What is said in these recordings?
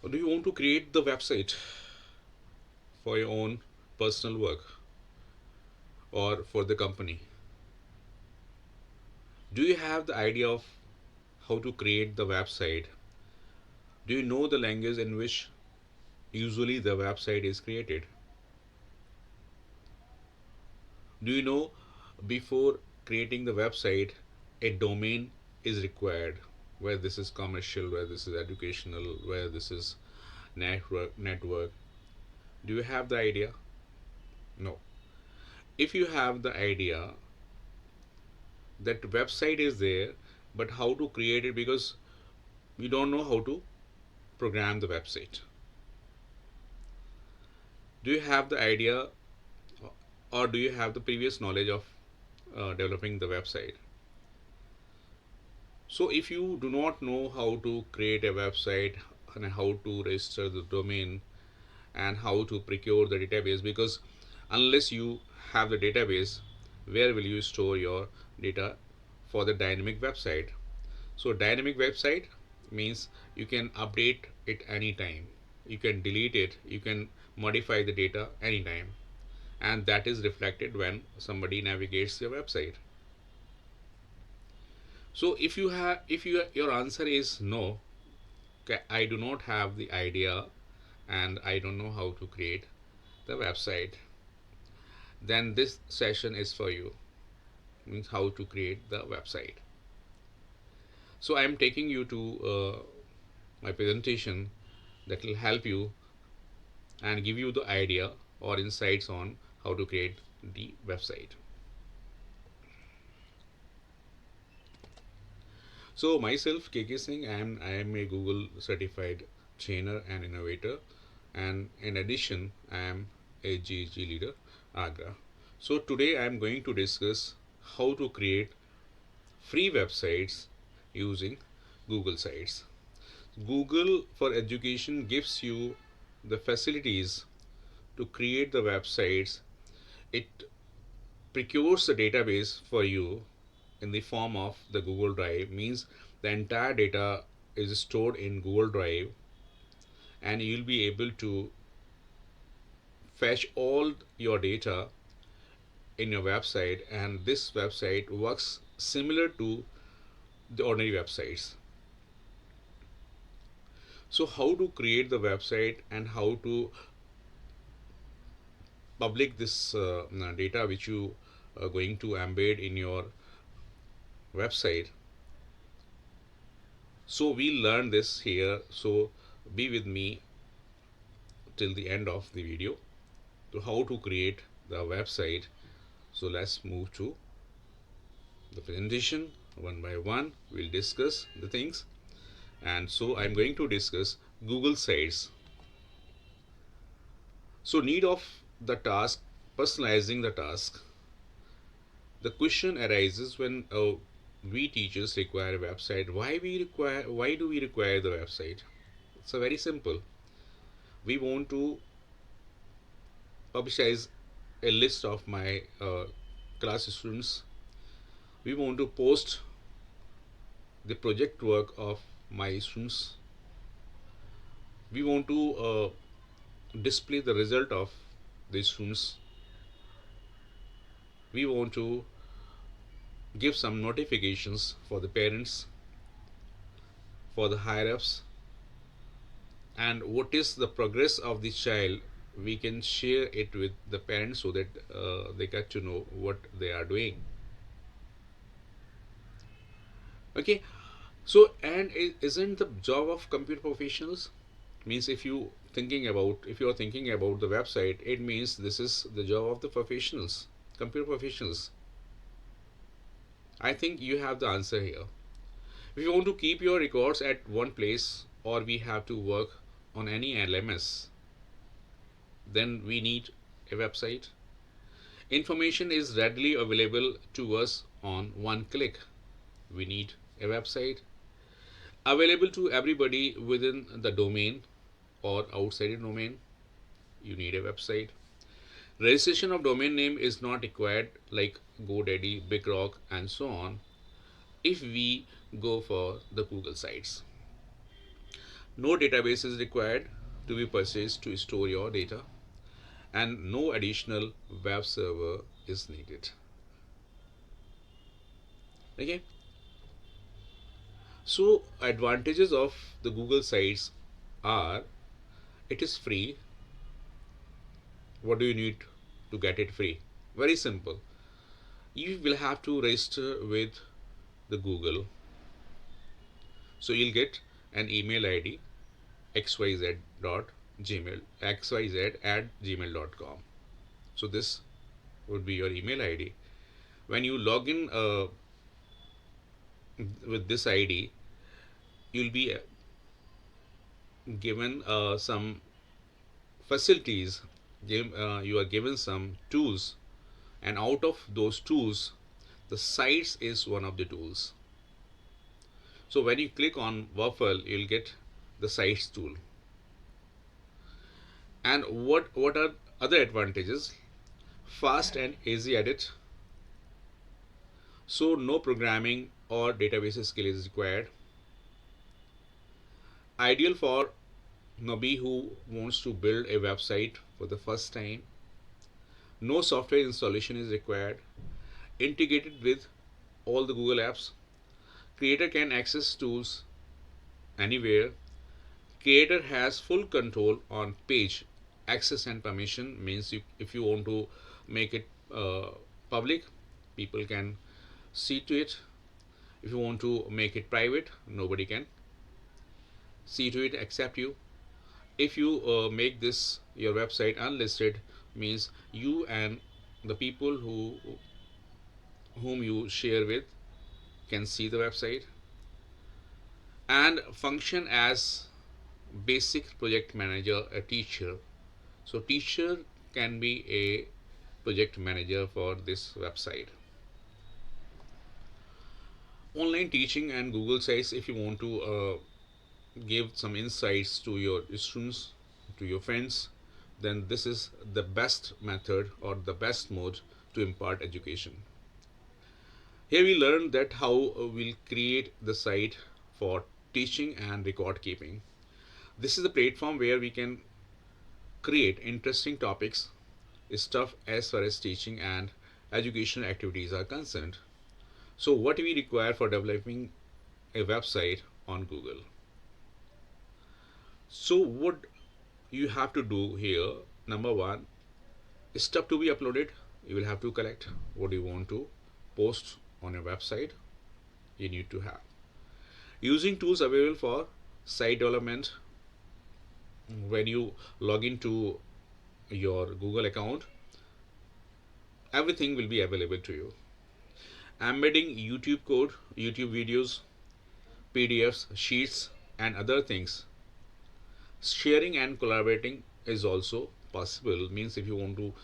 Or do you want to create the website for your own personal work or for the company? Do you have the idea of how to create the website? Do you know the language in which usually the website is created? Do you know before creating the website, a domain is required, where this is commercial, where this is educational, where this is network? Do you have the idea? No. If you have the idea that website is there, but how to create it, because you don't know how to program the website. Do you have the idea, or do you have the previous knowledge of developing the website? So if you do not know how to create a website and how to register the domain and how to procure the database, because unless you have the database, where will you store your data for the dynamic website? So dynamic website means you can update it anytime, you can delete it, you can modify the data anytime, and that is reflected when somebody navigates your website. So if your answer is no, okay, I do not have the idea and I don't know how to create the website, then this session is for you. Means how to create the website. So I am taking you to my presentation that will help you and give you the idea or insights on how to create the website. So myself, KK Singh, I am a Google certified trainer and innovator, and in addition, I am a GG leader, Agra. So today I am going to discuss how to create free websites using Google Sites. Google for Education gives you the facilities to create the websites. It procures the database for you in the form of the Google Drive, means the entire data is stored in Google Drive, and you'll be able to fetch all your data in your website, and this website works similar to the ordinary websites. So how to create the website and how to public this data which you are going to embed in your website. So we'll learn this here, so be with me till the end of the video to how to create the website. So let's move to the presentation. One by one we'll discuss the things, and so I'm going to discuss Google Sites. So need of the task, personalizing the task. The question arises when we teachers require a website. Why do we require the website? It's a very simple. We want to publicize a list of my class students. We want to post the project work of my students. We want to display the result of the students. We want to give some notifications for the parents, for the higher ups, and what is the progress of the child. We can share it with the parents so that they get to know what they are doing. Okay, so and isn't the job of computer professionals, means if you are thinking about the website, it means this is the job of the professionals, computer professionals. I think you have the answer here. If you want to keep your records at one place, or we have to work on any LMS, then we need a website. Information is readily available to us on one click. We need a website. Available to everybody within the domain or outside the domain, you need a website. Registration of domain name is not required like GoDaddy, BigRock, and so on if we go for the Google sites. No database is required to be purchased to store your data, and no additional web server is needed. Okay, so advantages of the Google sites are it is free. What do you need to get it free? Very simple. You will have to register with the Google. So you'll get an email ID xyz dot gmail xyz at gmail.com. So this would be your email ID. When you log in with this ID, you'll be given some facilities. You are given some tools, and out of those tools, the sites is one of the tools. So when you click on Waffle, you'll get the sites tool. And what are other advantages? Fast and easy edit. So no programming or database skill is required. Ideal for newbie who wants to build a website for the first time. No software installation is required. Integrated with all the Google apps. Creator can access tools anywhere. Creator has full control on page access and permission. Means if you want to make it public, people can see to it. If you want to make it private, nobody can see to it except you. If you make this your website unlisted, means you and the people whom you share with can see the website, and function as basic project manager, a teacher. So teacher can be a project manager for this website. Online teaching and Google sites, if you want to give some insights to your students, to your friends, then this is the best method or the best mode to impart education. Here we learn that how we'll create the site for teaching and record keeping. This is the platform where we can create interesting topics, stuff as far as teaching and educational activities are concerned. So what we require for developing a website on Google? So what you have to do here, number one, stuff to be uploaded. You will have to collect what you want to post on your website. You need to have using tools available for site development. When you log into your Google account, everything will be available to you. Embedding YouTube code, YouTube videos, PDFs, sheets, and other things. Sharing and collaborating is also possible. Means if you want to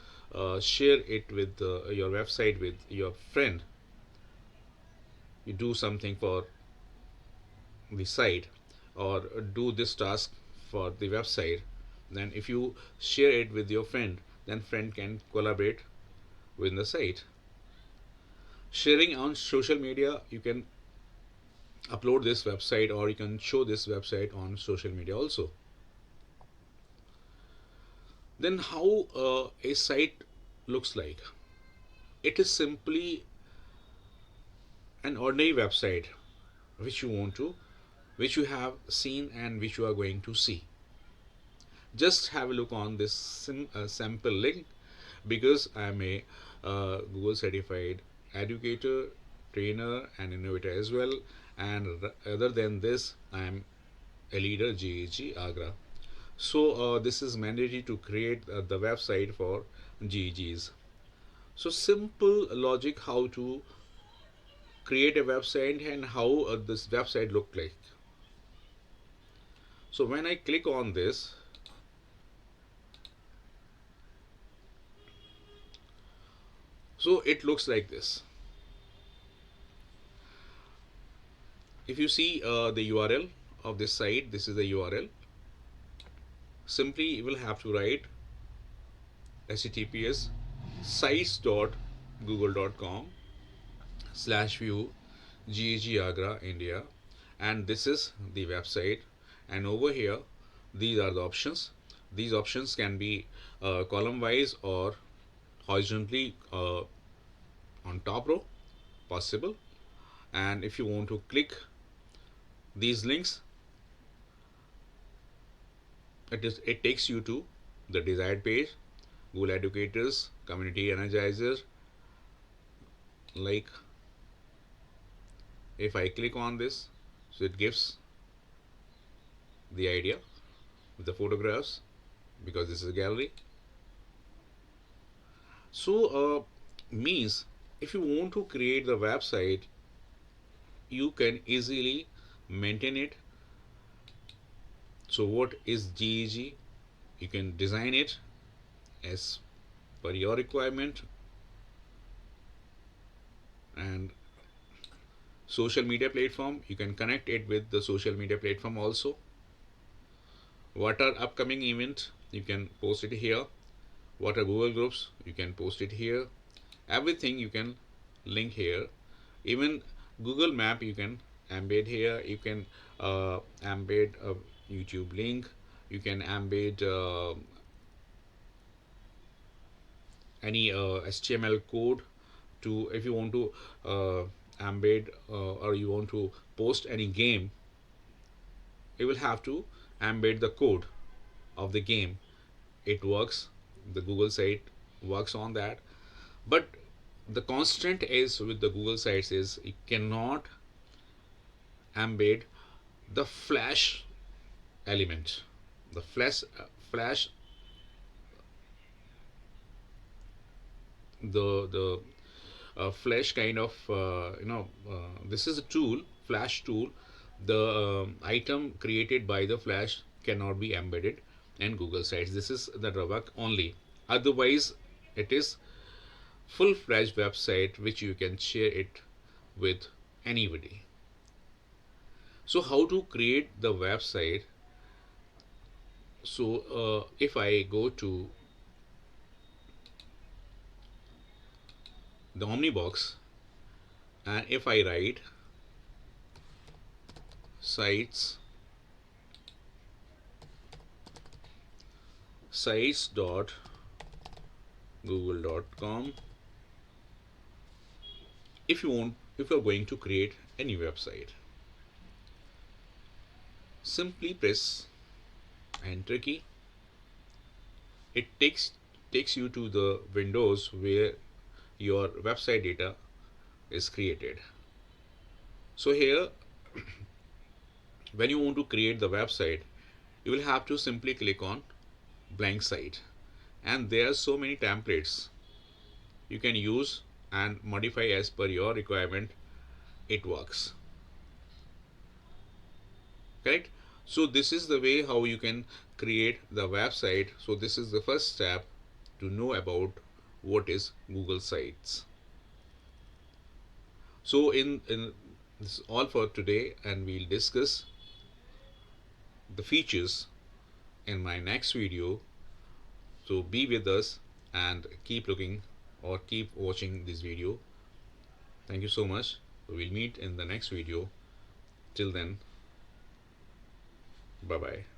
share it with your website with your friend, you do something for the site or do this task for the website, then if you share it with your friend, then friend can collaborate with the site. Sharing on social media, you can upload this website or you can show this website on social media also. Then how a site looks like? It is simply an ordinary website which you want to, which you have seen and which you are going to see. Just have a look on this sample link, because I am a Google certified educator, trainer, and innovator as well. And other than this, I am a leader GEG Agra. So this is mandatory to create the website for GEGs. So simple logic how to create a website and how this website look like. So when I click on this, so it looks like this. If you see the URL of this site, this is the URL. Simply you will have to write https sites.google.com/view GEG Agra India, and this is the website. and over here these are the options. These options can be column wise or horizontally on top row possible. And if you want to click these links, it takes you to the desired page. Google Educators, Community Energizer. Like if I click on this, so it gives the idea with the photographs, because this is a gallery. So means if you want to create the website, you can easily maintain it. So what is GEG? You can design it as per your requirement. And social media platform, you can connect it with the social media platform also. What are upcoming event, you can post it here. What are Google groups, you can post it here. Everything you can link here. Even Google map you can embed here. You can embed a YouTube link. You can embed any HTML code to, if you want to embed or you want to post any game, you will have to embed the code of the game. It works, the Google site works on that. But the constant is with the Google sites is you cannot embed the flash element, the flash, the flash kind of this is a tool, flash tool. The item created by the flash cannot be embedded in Google sites. This is the drawback only. Otherwise it is full-fledged website which you can share it with anybody. So how to create the website? So if I go to the Omnibox and if I write sites.google.com, if you're going to create a new website, simply press enter key. It takes you to the windows where your website data is created. So here when you want to create the website, you will have to simply click on blank site, and there are so many templates you can use and modify as per your requirement. It works, correct? So this is the way how you can create the website. So this is the first step to know about what is Google Sites. So in this is all for today, and we'll discuss the features in my next video. So be with us and keep looking or keep watching this video. Thank you so much. We'll meet in the next video. Till then, bye bye.